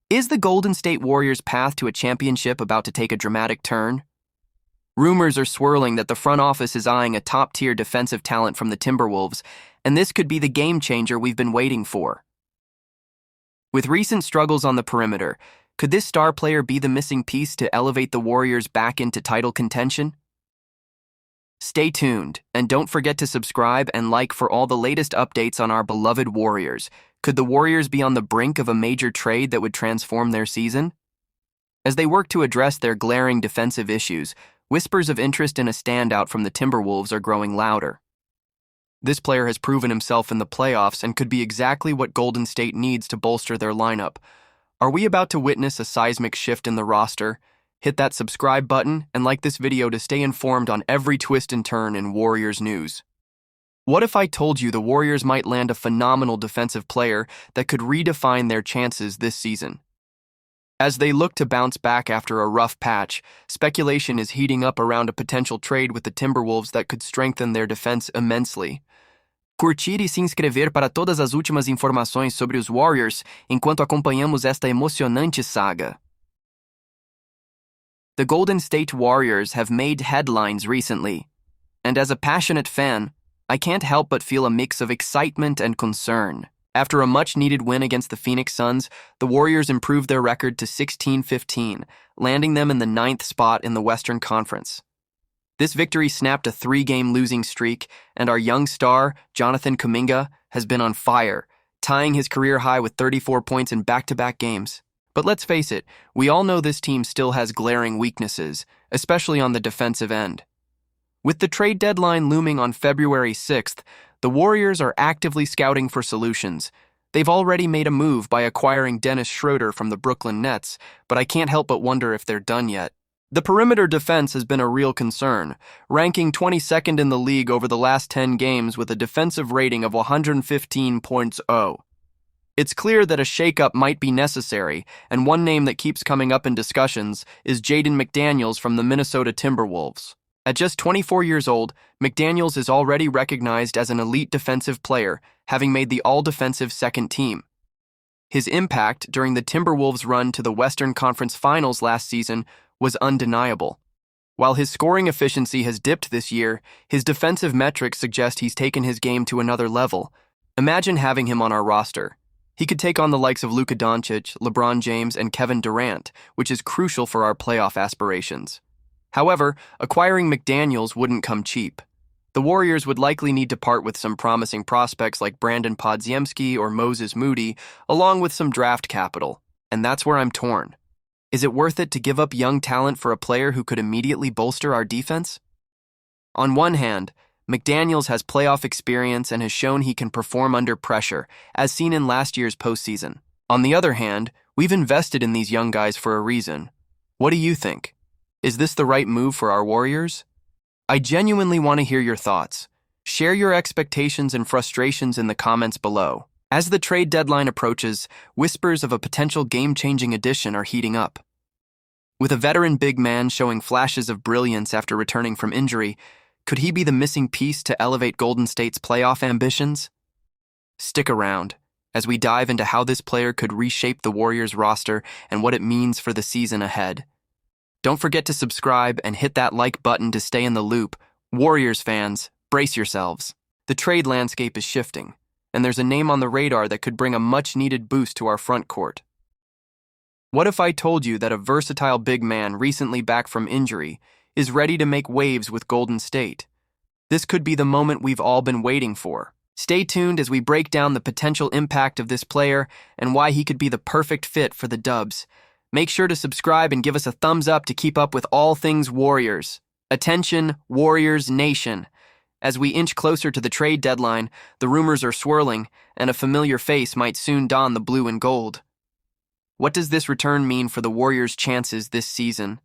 Is the Golden State Warriors' path to a championship about to take a dramatic turn? Rumors are swirling that the front office is eyeing a top-tier defensive talent from the Timberwolves, and this could be the game-changer we've been waiting for. With recent struggles on the perimeter, could this star player be the missing piece to elevate the Warriors back into title contention? Stay tuned, and don't forget to subscribe and like for all the latest updates on our beloved Warriors. Could the Warriors be on the brink of a major trade that would transform their season? As they work to address their glaring defensive issues, whispers of interest in a standout from the Timberwolves are growing louder. This player has proven himself in the playoffs and could be exactly what Golden State needs to bolster their lineup. Are we about to witness a seismic shift in the roster? Hit that subscribe button and like this video to stay informed on every twist and turn in Warriors news. What if I told you the Warriors might land a phenomenal defensive player that could redefine their chances this season? As they look to bounce back after a rough patch, speculation is heating up around a potential trade with the Timberwolves that could strengthen their defense immensely. Curtir e se inscrever para todas as últimas informações sobre os Warriors enquanto acompanhamos esta emocionante saga. The Golden State Warriors have made headlines recently, and as a passionate fan, I can't help but feel a mix of excitement and concern. After a much-needed win against the Phoenix Suns, the Warriors improved their record to 16-15, landing them in the 9th spot in the Western Conference. This victory snapped a 3-game losing streak, and our young star, Jonathan Kuminga, has been on fire, tying his career high with 34 points in back-to-back games. But let's face it, we all know this team still has glaring weaknesses, especially on the defensive end. With the trade deadline looming on February 6th, the Warriors are actively scouting for solutions. They've already made a move by acquiring Dennis Schroeder from the Brooklyn Nets, but I can't help but wonder if they're done yet. The perimeter defense has been a real concern, ranking 22nd in the league over the last 10 games with a defensive rating of 115.0. It's clear that a shakeup might be necessary, and one name that keeps coming up in discussions is Jaden McDaniels from the Minnesota Timberwolves. At just 24 years old, McDaniels is already recognized as an elite defensive player, having made the all-defensive second team. His impact during the Timberwolves' run to the Western Conference Finals last season was undeniable. While his scoring efficiency has dipped this year, his defensive metrics suggest he's taken his game to another level. Imagine having him on our roster. He could take on the likes of Luka Doncic, LeBron James, and Kevin Durant, which is crucial for our playoff aspirations. However, acquiring McDaniels wouldn't come cheap. The Warriors would likely need to part with some promising prospects like Brandon Podziemski or Moses Moody, along with some draft capital, and that's where I'm torn. Is it worth it to give up young talent for a player who could immediately bolster our defense? On one hand, McDaniels has playoff experience and has shown he can perform under pressure, as seen in last year's postseason. On the other hand, we've invested in these young guys for a reason. What do you think? Is this the right move for our Warriors? I genuinely want to hear your thoughts. Share your expectations and frustrations in the comments below. As the trade deadline approaches, whispers of a potential game-changing addition are heating up. With a veteran big man showing flashes of brilliance after returning from injury, could he be the missing piece to elevate Golden State's playoff ambitions? Stick around as we dive into how this player could reshape the Warriors roster and what it means for the season ahead. Don't forget to subscribe and hit that like button to stay in the loop. Warriors fans, brace yourselves. The trade landscape is shifting, and there's a name on the radar that could bring a much-needed boost to our front court. What if I told you that a versatile big man recently back from injury is ready to make waves with Golden State? This could be the moment we've all been waiting for. Stay tuned as we break down the potential impact of this player and why he could be the perfect fit for the Dubs. Make sure to subscribe and give us a thumbs up to keep up with all things Warriors. Attention, Warriors Nation. As we inch closer to the trade deadline, the rumors are swirling, and a familiar face might soon don the blue and gold. What does this return mean for the Warriors' chances this season?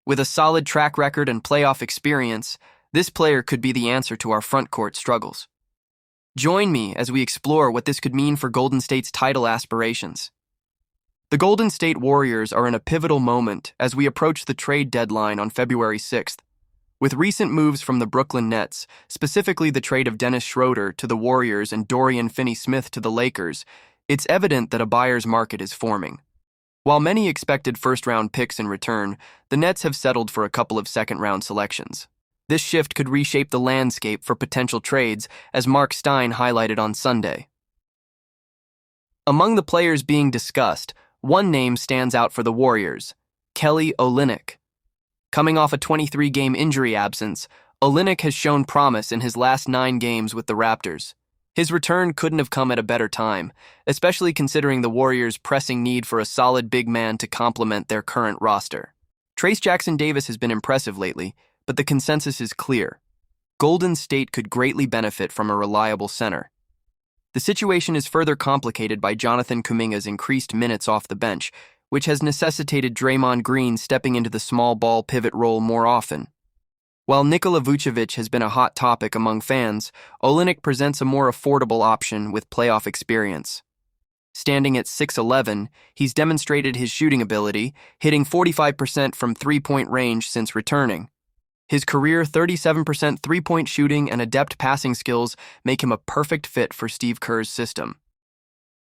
With a solid track record and playoff experience, this player could be the answer to our front court struggles. Join me as we explore what this could mean for Golden State's title aspirations. The Golden State Warriors are in a pivotal moment as we approach the trade deadline on February 6th. With recent moves from the Brooklyn Nets, specifically the trade of Dennis Schroeder to the Warriors and Dorian Finney-Smith to the Lakers, It's evident that a buyer's market is forming. While many expected first-round picks in return, the Nets have settled for a couple of second-round selections. This shift could reshape the landscape for potential trades, as Mark Stein highlighted on Sunday. Among the players being discussed, one name stands out for the Warriors: Kelly Olynyk. Coming off a 23-game injury absence, Olynyk has shown promise in his last 9 games with the Raptors. His return couldn't have come at a better time, especially considering the Warriors' pressing need for a solid big man to complement their current roster. Trayce Jackson-Davis has been impressive lately, but the consensus is clear. Golden State could greatly benefit from a reliable center. The situation is further complicated by Jonathan Kuminga's increased minutes off the bench, which has necessitated Draymond Green stepping into the small ball pivot role more often. While Nikola Vucevic has been a hot topic among fans, Olynyk presents a more affordable option with playoff experience. Standing at 6'11", he's demonstrated his shooting ability, hitting 45% from three-point range since returning. His career 37% three-point shooting and adept passing skills make him a perfect fit for Steve Kerr's system.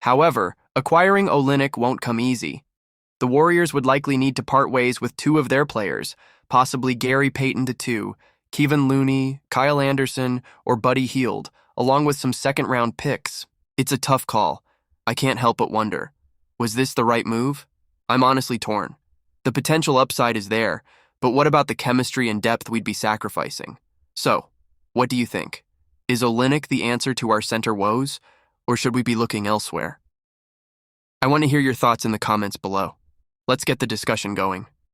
However, acquiring Olynyk won't come easy. The Warriors would likely need to part ways with 2 of their players, possibly Gary Payton II, Kevin Looney, Kyle Anderson, or Buddy Hield, along with some second-round picks. It's a tough call. I can't help but wonder, was this the right move? I'm honestly torn. The potential upside is there, but what about the chemistry and depth we'd be sacrificing? So, what do you think? Is Olynyk the answer to our center woes, or should we be looking elsewhere? I want to hear your thoughts in the comments below. Let's get the discussion going.